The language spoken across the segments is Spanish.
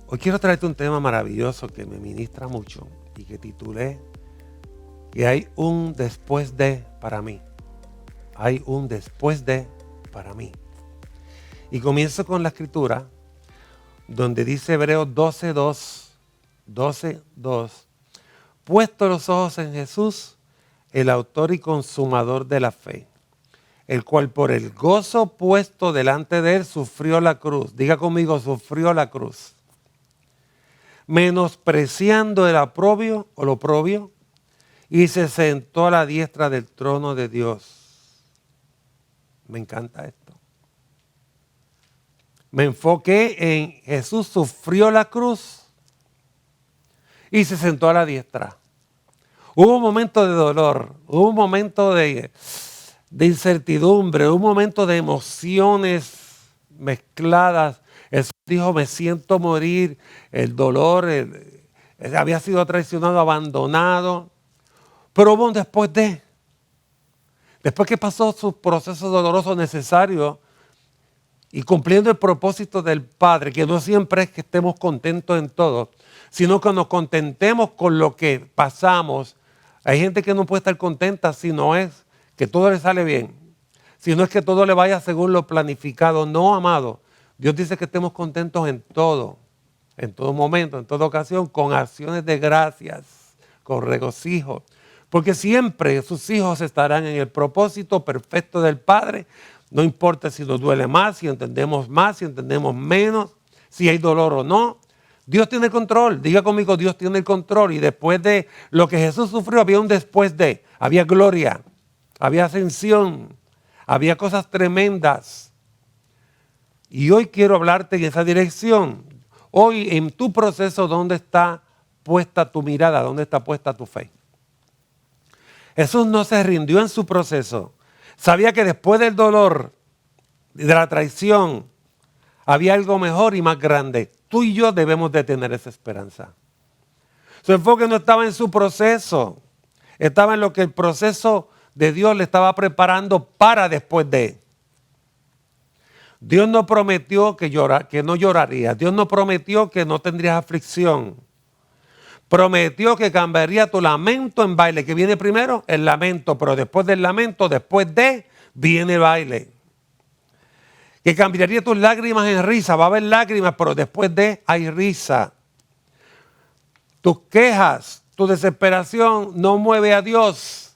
Hoy quiero traerte un tema maravilloso que me ministra mucho y que titulé que hay un después de para mí. Hay un después de para mí. Y comienzo con la escritura donde dice Hebreos 12:2, puesto los ojos en Jesús, el autor y consumador de la fe, el cual por el gozo puesto delante de él sufrió la cruz. Diga conmigo, sufrió la cruz. Menospreciando el oprobio o lo oprobio, y se sentó a la diestra del trono de Dios. Me encanta esto. Me enfoqué en Jesús sufrió la cruz y se sentó a la diestra. Hubo un momento de dolor, hubo un momento de incertidumbre, un momento de emociones mezcladas. Jesús dijo, me siento morir, el dolor, había sido traicionado, abandonado. Pero hubo un después que pasó su proceso doloroso necesario y cumpliendo el propósito del Padre, que no siempre es que estemos contentos en todo, sino que nos contentemos con lo que pasamos. Hay gente que no puede estar contenta si no es que todo le sale bien, si no es que todo le vaya según lo planificado. No, amado, Dios dice que estemos contentos en todo momento, en toda ocasión, con acciones de gracias, con regocijo. Porque siempre sus hijos estarán en el propósito perfecto del Padre. No importa si nos duele más, si entendemos menos, si hay dolor o no. Dios tiene el control. Diga conmigo, Dios tiene el control. Y después de lo que Jesús sufrió, había un después de. Había gloria, había ascensión, había cosas tremendas. Y hoy quiero hablarte en esa dirección. Hoy en tu proceso, ¿dónde está puesta tu mirada? ¿Dónde está puesta tu fe? Jesús no se rindió en su proceso. Sabía que después del dolor, de la traición, había algo mejor y más grande. Tú y yo debemos de tener esa esperanza. Su enfoque no estaba en su proceso. Estaba en lo que el proceso de Dios le estaba preparando para después de. Dios no prometió que no lloraría. Dios no prometió que no tendrías aflicción. Prometió que cambiaría tu lamento en baile. ¿Qué viene primero? El lamento, pero después del lamento, después de, viene el baile. Que cambiaría tus lágrimas en risa. Va a haber lágrimas, pero después de, hay risa. Tus quejas, tu desesperación no mueve a Dios.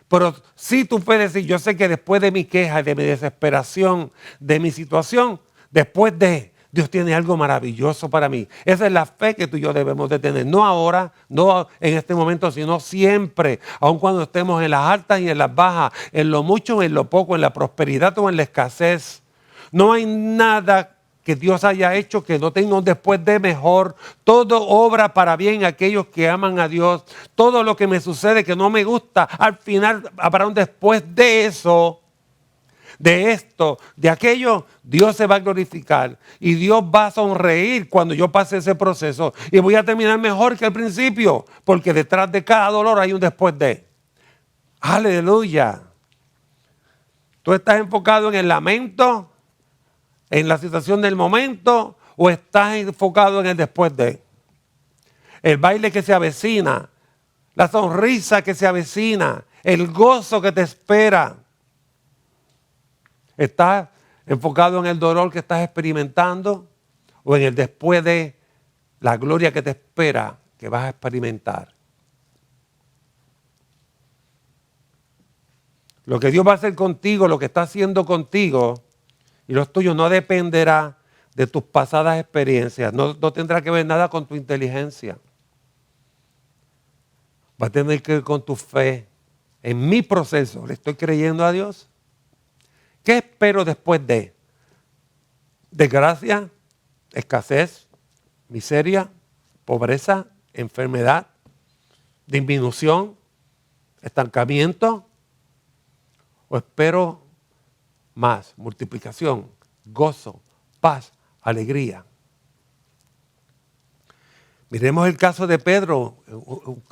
Pero sí tú puedes decir, yo sé que después de mi queja, de mi desesperación, de mi situación, después de, Dios tiene algo maravilloso para mí. Esa es la fe que tú y yo debemos de tener. No ahora, no en este momento, sino siempre. Aun cuando estemos en las altas y en las bajas, en lo mucho, en lo poco, en la prosperidad o en la escasez. No hay nada que Dios haya hecho que no tenga un después de mejor. Todo obra para bien a aquellos que aman a Dios. Todo lo que me sucede que no me gusta, al final habrá un después de eso. De esto, de aquello, Dios se va a glorificar y Dios va a sonreír cuando yo pase ese proceso y voy a terminar mejor que al principio, porque detrás de cada dolor hay un después de. Aleluya. ¿Tú estás enfocado en el lamento, en la situación del momento, o estás enfocado en el después de? El baile que se avecina, la sonrisa que se avecina, el gozo que te espera. ¿Estás enfocado en el dolor que estás experimentando o en el después de la gloria que te espera que vas a experimentar? Lo que Dios va a hacer contigo, lo que está haciendo contigo y los tuyos no dependerá de tus pasadas experiencias. No tendrá que ver nada con tu inteligencia. Va a tener que ver con tu fe. En mi proceso, ¿le estoy creyendo a Dios? ¿Qué espero después de? Desgracia, escasez, miseria, pobreza, enfermedad, disminución, estancamiento. ¿O espero más? Multiplicación, gozo, paz, alegría. Miremos el caso de Pedro.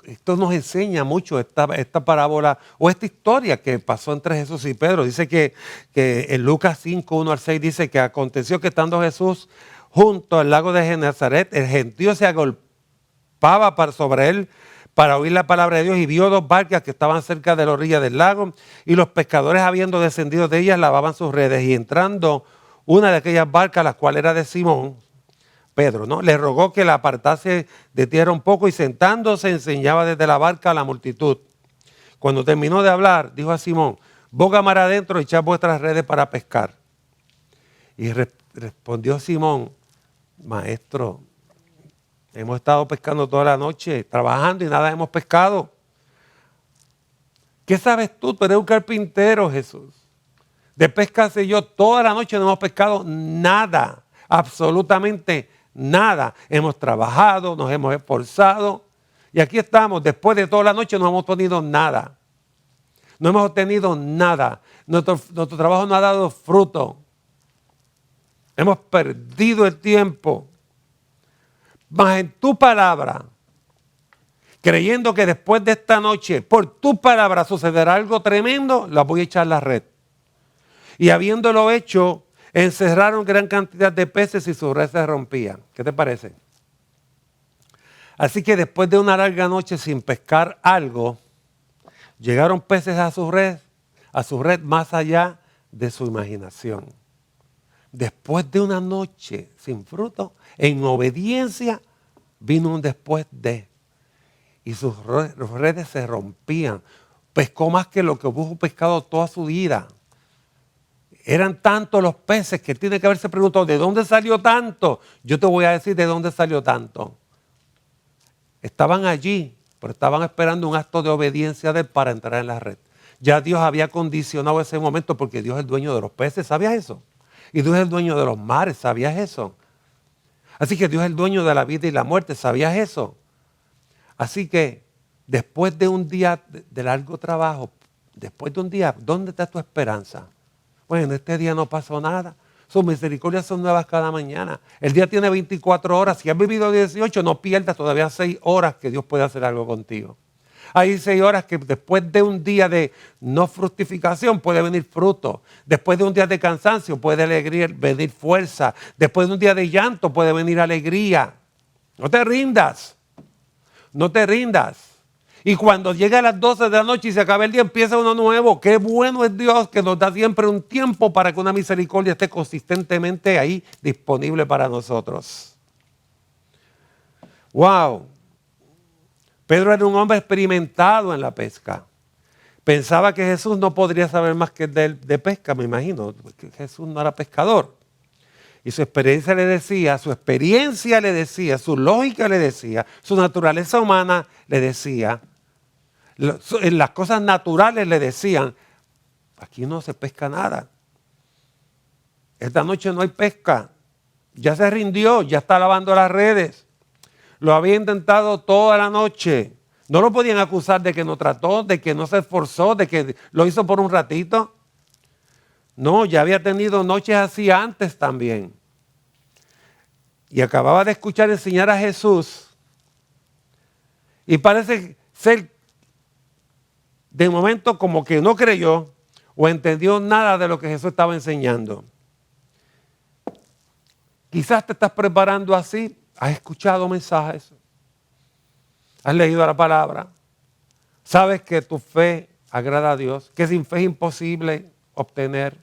Esto nos enseña mucho esta parábola o esta historia que pasó entre Jesús y Pedro. Dice que en Lucas 5, 1 al 6 dice que aconteció que estando Jesús junto al lago de Genezaret, el gentío se agolpaba sobre él para oír la palabra de Dios, y vio 2 barcas que estaban cerca de la orilla del lago, y los pescadores, habiendo descendido de ellas, lavaban sus redes. Y entrando una de aquellas barcas, la cual era de Simón, Pedro, ¿no?, le rogó que la apartase de tierra un poco, y sentándose enseñaba desde la barca a la multitud. Cuando terminó de hablar, dijo a Simón: boga mar adentro y echad vuestras redes para pescar. Y respondió Simón: Maestro, hemos estado pescando toda la noche, trabajando, y nada hemos pescado. ¿Qué sabes tú? Tú eres un carpintero, Jesús. De pesca sé yo, toda la noche no hemos pescado nada, absolutamente nada. Hemos trabajado, nos hemos esforzado, y aquí estamos, después de toda la noche no hemos obtenido nada. No hemos obtenido nada. Nuestro trabajo no ha dado fruto. Hemos perdido el tiempo. Mas en tu palabra, creyendo que después de esta noche, por tu palabra sucederá algo tremendo, la voy a echar a la red. Y habiéndolo hecho, encerraron gran cantidad de peces y su red se rompía. ¿Qué te parece? Así que después de una larga noche sin pescar algo, llegaron peces a su red más allá de su imaginación. Después de una noche sin fruto, en obediencia, vino un después de. Y sus redes se rompían. Pescó más que lo que hubo pescado toda su vida. Eran tantos los peces que él tiene que haberse preguntado: ¿de dónde salió tanto? Yo te voy a decir de dónde salió tanto. Estaban allí, pero estaban esperando un acto de obediencia de él para entrar en la red. Ya Dios había condicionado ese momento, porque Dios es el dueño de los peces, ¿sabías eso? Y Dios es el dueño de los mares, ¿sabías eso? Así que Dios es el dueño de la vida y la muerte, ¿sabías eso? Así que después de un día de largo trabajo, después de un día, ¿dónde está tu esperanza? Bueno, este día no pasó nada. Sus misericordias son nuevas cada mañana. El día tiene 24 horas. Si has vivido 18, no pierdas todavía 6 horas que Dios puede hacer algo contigo. Hay 6 horas que después de un día de no fructificación puede venir fruto. Después de un día de cansancio puede venir fuerza. Después de un día de llanto puede venir alegría. No te rindas. No te rindas. Y cuando llega a las 12 de la noche y se acaba el día, empieza uno nuevo. Qué bueno es Dios, que nos da siempre un tiempo para que una misericordia esté consistentemente ahí disponible para nosotros. ¡Wow! Pedro era un hombre experimentado en la pesca. Pensaba que Jesús no podría saber más que de pesca, me imagino, porque Jesús no era pescador. Y su experiencia le decía, su lógica le decía, su naturaleza humana le decía, en las cosas naturales le decían: aquí no se pesca nada. Esta noche no hay pesca. Ya se rindió, ya está lavando las redes. Lo había intentado toda la noche. No lo podían acusar de que no trató, de que no se esforzó, de que lo hizo por un ratito. No, ya había tenido noches así antes también. Y acababa de escuchar enseñar a Jesús. Y parece ser de momento como que no creyó o entendió nada de lo que Jesús estaba enseñando. Quizás te estás preparando así. Has escuchado mensajes. Has leído la palabra. Sabes que tu fe agrada a Dios. Que sin fe es imposible obtener.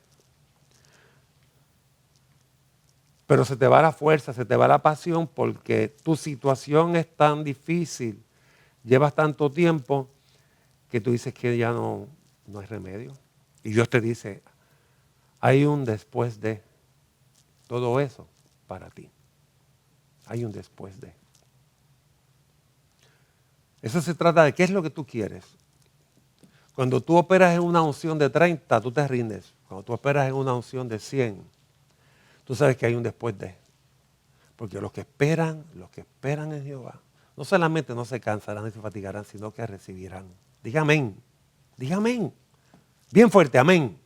Pero se te va la fuerza, se te va la pasión, porque tu situación es tan difícil. Llevas tanto tiempo que tú dices que ya no hay remedio. Y Dios te dice: hay un después de todo eso para ti. Hay un después de. Eso se trata de qué es lo que tú quieres. Cuando tú operas en una unción de 30, tú te rindes. Cuando tú operas en una unción de 100, tú sabes que hay un después de. Porque los que esperan en Jehová, no solamente no se cansarán ni se fatigarán, sino que recibirán. Diga amén. Diga amén. Bien fuerte, amén.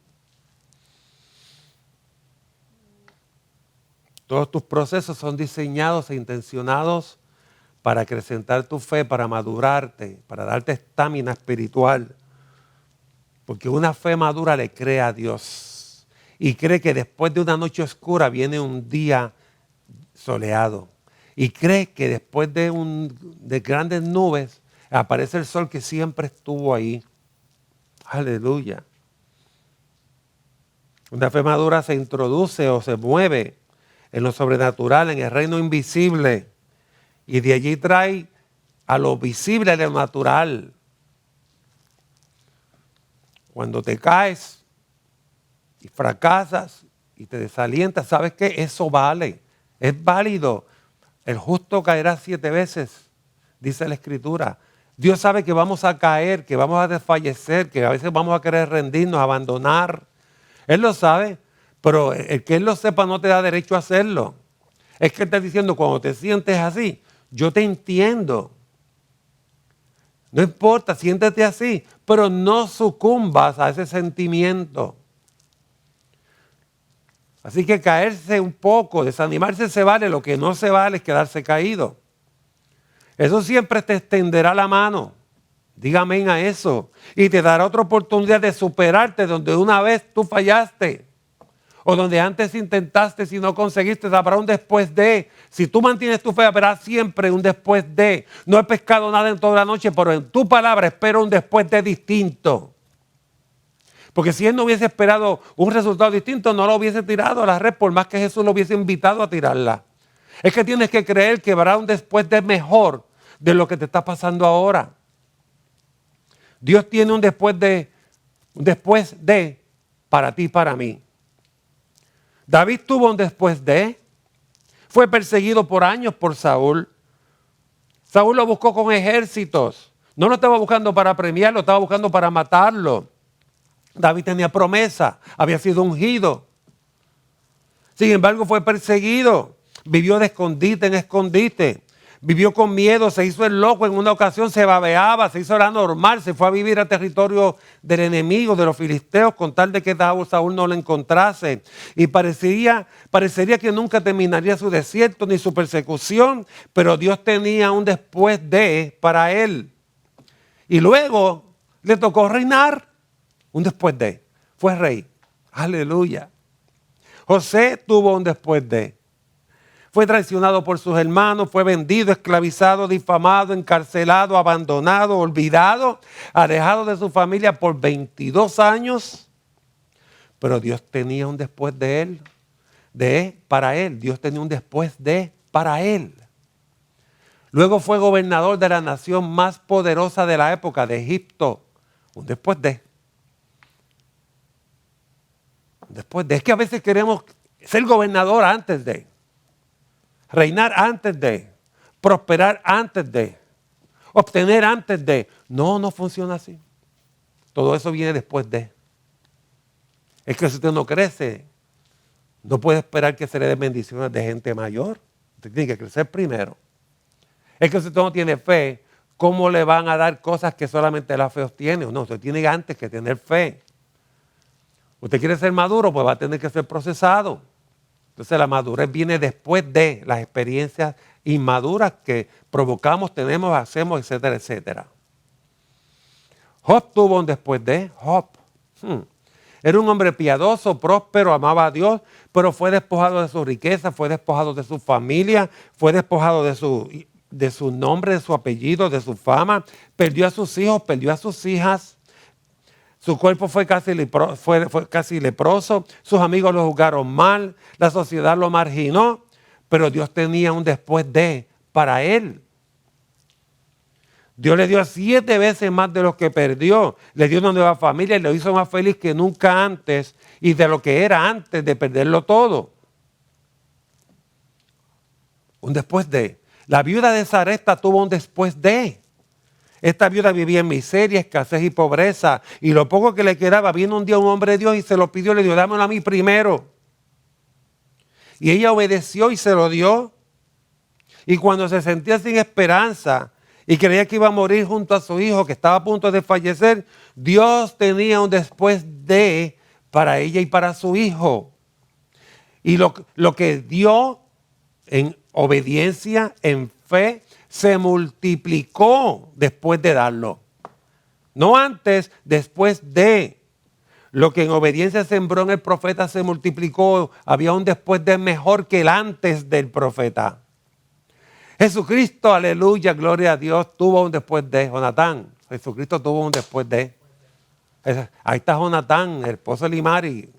Todos tus procesos son diseñados e intencionados para acrecentar tu fe, para madurarte, para darte estamina espiritual. Porque una fe madura le cree a Dios. Y cree que después de una noche oscura viene un día soleado. Y cree que después de grandes nubes aparece el sol que siempre estuvo ahí. Aleluya. Una fe madura se introduce o se mueve en lo sobrenatural, en el reino invisible. Y de allí trae a lo visible, a lo natural. Cuando te caes y fracasas y te desalientas, ¿sabes qué? Eso vale. Es válido. El justo caerá 7 veces, dice la Escritura. Dios sabe que vamos a caer, que vamos a desfallecer, que a veces vamos a querer rendirnos, abandonar. Él lo sabe, pero el que Él lo sepa no te da derecho a hacerlo. Es que Él está diciendo, cuando te sientes así, yo te entiendo. No importa, siéntete así, pero no sucumbas a ese sentimiento. Así que caerse un poco, desanimarse se vale, lo que no se vale es quedarse caído. Eso siempre te extenderá la mano. Diga amén a eso. Y te dará otra oportunidad de superarte donde una vez tú fallaste. O donde antes intentaste y no conseguiste, habrá un después de. Si tú mantienes tu fe, habrá siempre un después de. No he pescado nada en toda la noche, pero en tu palabra espero un después de distinto. Porque si él no hubiese esperado un resultado distinto, no lo hubiese tirado a la red, por más que Jesús lo hubiese invitado a tirarla. Es que tienes que creer que habrá un después de mejor de lo que te está pasando ahora. Dios tiene un después de para ti y para mí. David tuvo un después de. Fue perseguido por años por Saúl. Saúl lo buscó con ejércitos. No lo estaba buscando para premiarlo, estaba buscando para matarlo. David tenía promesa, había sido ungido. Sin embargo, fue perseguido. Vivió de escondite en escondite. Vivió con miedo, se hizo el loco. En una ocasión se babeaba, se hizo la normal. Se fue a vivir a territorio del enemigo, de los filisteos, con tal de que Saúl no lo encontrase. Y parecería que nunca terminaría su desierto ni su persecución. Pero Dios tenía un después de para él. Y luego le tocó reinar. Un después de. Fue rey. Aleluya. José tuvo un después de. Fue traicionado por sus hermanos, fue vendido, esclavizado, difamado, encarcelado, abandonado, olvidado, alejado de su familia por 22 años. Pero Dios tenía un después de él, para él. Dios tenía un después de para él. Luego fue gobernador de la nación más poderosa de la época, de Egipto. Un después de. Después de. Es que a veces queremos ser gobernador antes de. Reinar antes de. Prosperar antes de. Obtener antes de. No funciona así. Todo eso viene después de. Es que si usted no crece, no puede esperar que se le den bendiciones de gente mayor. Usted tiene que crecer primero. Es que si usted no tiene fe, ¿cómo le van a dar cosas que solamente la fe obtiene? No, usted tiene antes que tener fe. Usted quiere ser maduro, pues va a tener que ser procesado. Entonces la madurez viene después de las experiencias inmaduras que provocamos, tenemos, hacemos, etcétera, etcétera. Job tuvo un después de. Job. Era un hombre piadoso, próspero, amaba a Dios, pero fue despojado de su riqueza, fue despojado de su familia, fue despojado de su nombre, de su apellido, de su fama. Perdió a sus hijos, perdió a sus hijas. Su cuerpo fue casi leproso, sus amigos lo juzgaron mal, la sociedad lo marginó, pero Dios tenía un después de para él. Dios le dio 7 veces más de lo que perdió, le dio una nueva familia y lo hizo más feliz que nunca antes y de lo que era antes de perderlo todo. Un después de. La viuda de Sarepta tuvo un después de. Esta viuda vivía en miseria, escasez y pobreza. Y lo poco que le quedaba, vino un día un hombre de Dios y se lo pidió, le dijo, dámelo a mí primero. Y ella obedeció y se lo dio. Y cuando se sentía sin esperanza y creía que iba a morir junto a su hijo, que estaba a punto de fallecer, Dios tenía un después de para ella y para su hijo. Y lo que dio en obediencia, en fe, se multiplicó después de darlo. No antes, después de. Lo que en obediencia sembró en el profeta se multiplicó. Había un después de mejor que el antes del profeta. Jesucristo, aleluya, gloria a Dios, tuvo un después de. Jonatán, Jesucristo tuvo un después de. Ahí está Jonatán, el esposo de Limari.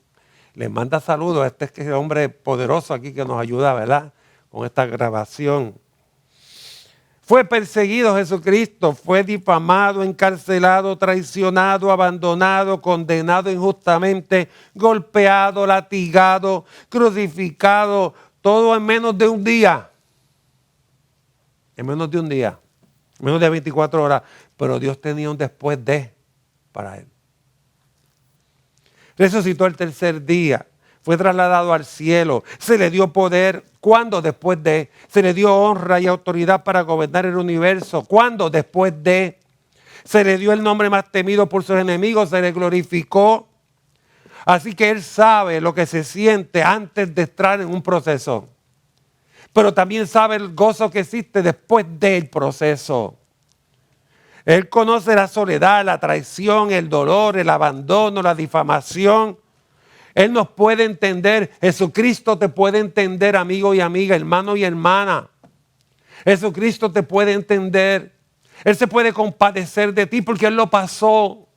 Les manda saludos a este hombre poderoso aquí que nos ayuda, ¿verdad? Con esta grabación. Fue perseguido Jesucristo, fue difamado, encarcelado, traicionado, abandonado, condenado injustamente, golpeado, latigado, crucificado, todo en menos de un día. En menos de un día, menos de 24 horas. Pero Dios tenía un después de para él. Resucitó el tercer día. Fue trasladado al cielo, se le dio poder. ¿Cuándo? Después de. Se le dio honra y autoridad para gobernar el universo. ¿Cuándo? Después de. Se le dio el nombre más temido por sus enemigos, se le glorificó. Así que él sabe lo que se siente antes de entrar en un proceso. Pero también sabe el gozo que existe después del proceso. Él conoce la soledad, la traición, el dolor, el abandono, la difamación. Él nos puede entender. Jesucristo te puede entender, amigo y amiga, hermano y hermana. Jesucristo te puede entender. Él se puede compadecer de ti porque Él lo pasó.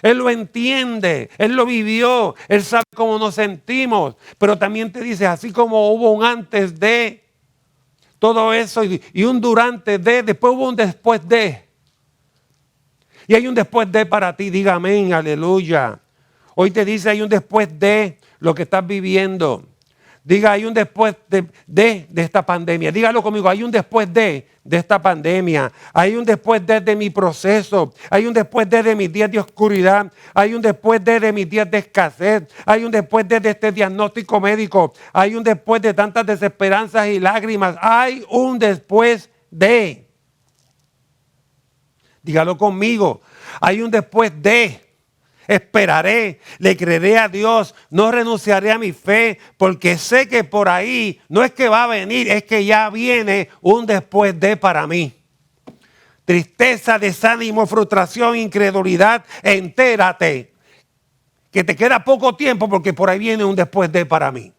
Él lo entiende. Él lo vivió. Él sabe cómo nos sentimos. Pero también te dice, así como hubo un antes de todo eso y un durante de, después hubo un después de. Y hay un después de para ti. Diga amén, aleluya. Hoy te dice hay un después de lo que estás viviendo. Diga hay un después de esta pandemia. Dígalo conmigo, hay un después de esta pandemia. Hay un después de mi proceso. Hay un después de mis días de oscuridad. Hay un después de mis días de escasez. Hay un después de este diagnóstico médico. Hay un después de tantas desesperanzas y lágrimas. Hay un después de. Dígalo conmigo, hay un después de. Esperaré, le creeré a Dios, no renunciaré a mi fe, porque sé que por ahí no es que va a venir, es que ya viene un después de para mí. Tristeza, desánimo, frustración, incredulidad, entérate que te queda poco tiempo porque por ahí viene un después de para mí.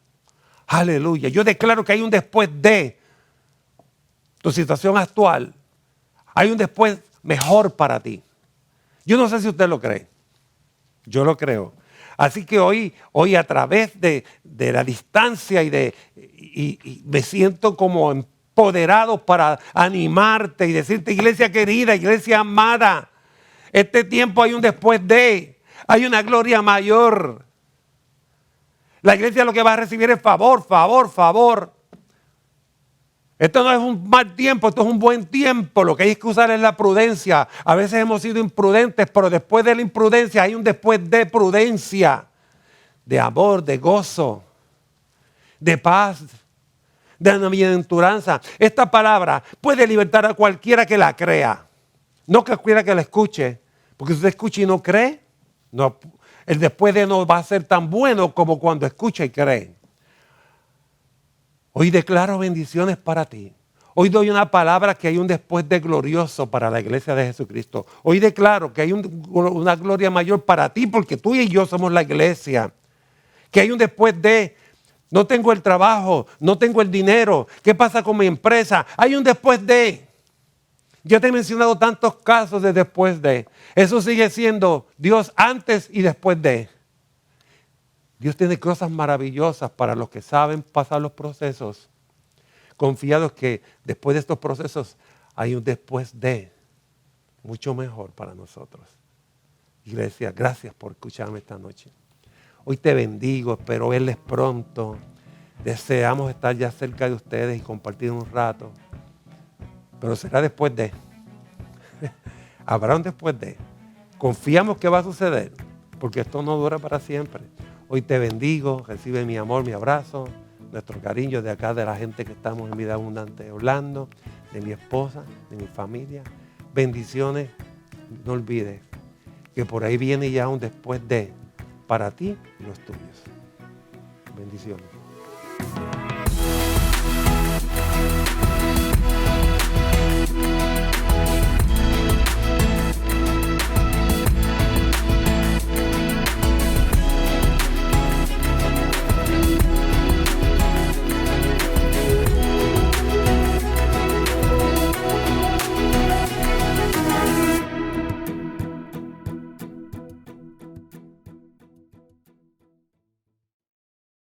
Aleluya, yo declaro que hay un después de tu situación actual. Hay un después mejor para ti. Yo no sé si usted lo cree. Yo lo creo. Así que hoy a través de la distancia y me siento como empoderado para animarte y decirte, iglesia querida, iglesia amada, este tiempo hay un después de, hay una gloria mayor. La iglesia lo que va a recibir es favor, favor, favor. Esto no es un mal tiempo, esto es un buen tiempo. Lo que hay que usar es la prudencia. A veces hemos sido imprudentes, pero después de la imprudencia hay un después de prudencia, de amor, de gozo, de paz, de bienaventuranza. Esta palabra puede libertar a cualquiera que la crea, no que cualquiera que la escuche, porque si usted escucha y no cree, no, el después de no va a ser tan bueno como cuando escucha y cree. Hoy declaro bendiciones para ti. Hoy doy una palabra que hay un después de glorioso para la iglesia de Jesucristo. Hoy declaro que hay una gloria mayor para ti porque tú y yo somos la iglesia. Que hay un después de, no tengo el trabajo, no tengo el dinero. ¿Qué pasa con mi empresa? Hay un después de. Yo te he mencionado tantos casos de después de. Eso sigue siendo Dios antes y después de. Dios tiene cosas maravillosas para los que saben pasar los procesos, confiados que después de estos procesos hay un después de mucho mejor para nosotros. Iglesia, gracias por escucharme esta noche. Hoy te bendigo, espero verles pronto. Deseamos estar ya cerca de ustedes y compartir un rato, pero será después de. Habrá un después de. Confiamos que va a suceder, porque esto no dura para siempre. Hoy te bendigo, recibe mi amor, mi abrazo, nuestro cariño de acá, de la gente que estamos en Vida Abundante de Orlando, de mi esposa, de mi familia. Bendiciones, no olvides que por ahí viene ya un después de para ti y los tuyos. Bendiciones.